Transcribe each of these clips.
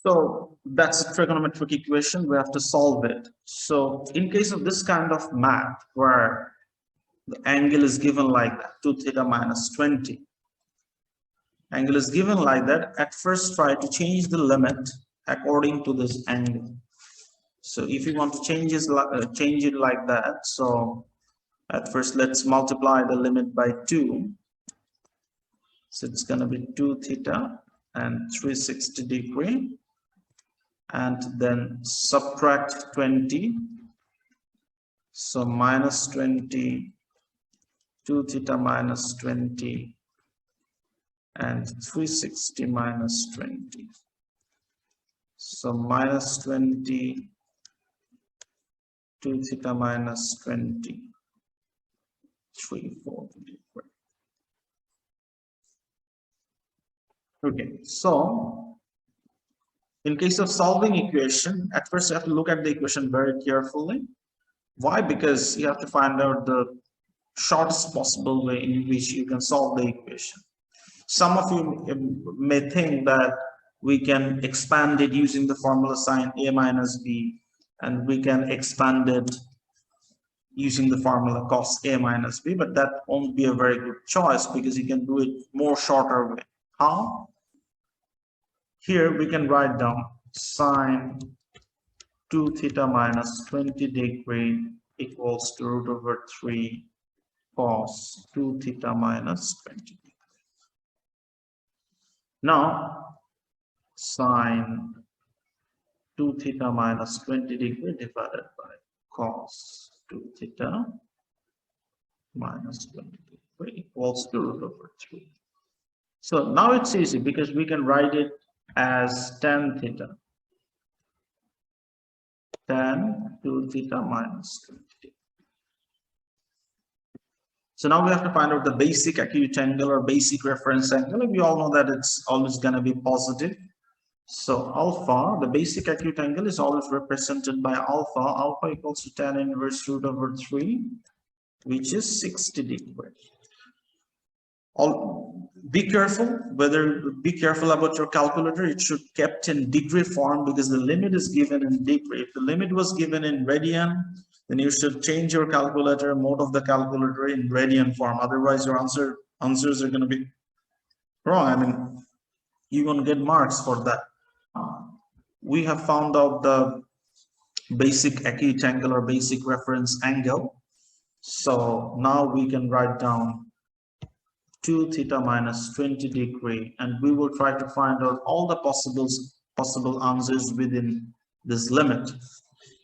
So that's a trigonometric equation. We have to solve it. So in case of this kind of math where the angle is given like that, 2 theta minus 20. Angle is given like that. At first, try to change the limit according to this angle. So if you want to change it like that, so at first let's multiply the limit by 2. So it's going to be 2 theta and 360 degree, and then subtract 20. So minus 20, 2 theta minus 20, and 360 minus 20. So minus 20, 2 theta minus 20, 340 degree. Okay, so in case of solving equation, at first you have to look at the equation very carefully. Why? Because you have to find out the shortest possible way in which you can solve the equation. Some of you may think that we can expand it using the formula sign a minus b, and we can expand it using the formula cos a minus b, but that won't be a very good choice because you can do it more shorter way. How? Here we can write down sine 2 theta minus 20 degree equals to root over 3 cos 2 theta minus 20 degree. Now sine 2 theta minus 20 degree divided by cos 2 theta minus 20 degree equals to root over 3. So now it's easy because we can write it as tan theta. Tan 2 theta minus 20 degree. So now we have to find out the basic acute angle or basic reference angle, and we all know that it's always going to be positive. So alpha, the basic acute angle, is always represented by alpha. Alpha equals to tan inverse root over 3, which is 60 degrees. Be careful about your calculator. It should be kept in degree form because the limit is given in degree. If the limit was given in radian, then you should change your calculator, mode of the calculator in radian form. Otherwise, your answers are going to be wrong. I mean, you won't get marks for that. We have found out the basic acute angle or basic reference angle. So now we can write down 2 theta minus 20 degree, and we will try to find out all the possible answers within this limit.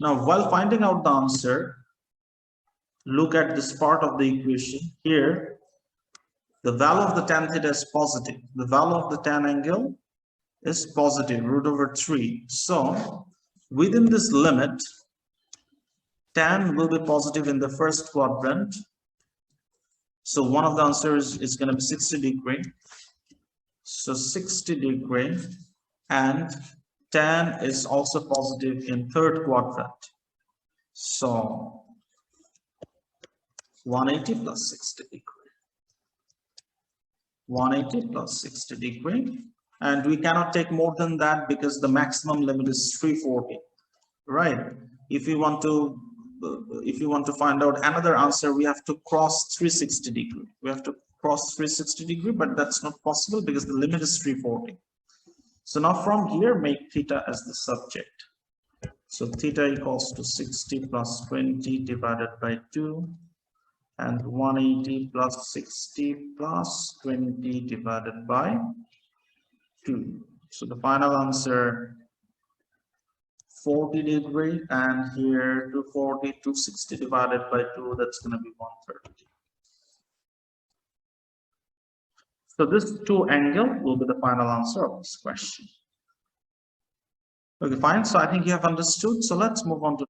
Now, while finding out the answer, look at this part of the equation. Here, the value of the tan theta is positive. The value of the tan angle is positive, root over 3. So, within this limit, tan will be positive in the first quadrant. So one of the answers is going to be 60 degree. So 60 degree, and tan is also positive in third quadrant. So 180 plus 60 degree. 180 plus 60 degree. And we cannot take more than that because the maximum limit is 340. Right? If you want to find out another answer, we have to cross 360 degree. We have to cross 360 degree, but that's not possible because the limit is 340. So now from here, make theta as the subject. So theta equals to 60 plus 20 divided by 2, and 180 plus 60 plus 20 divided by 2. So the final answer, 40 degree, and here 240, 260 divided by 2, that's going to be 130. So this 2 angle will be the final answer of this question. Okay, fine. So I think you have understood. So let's move on to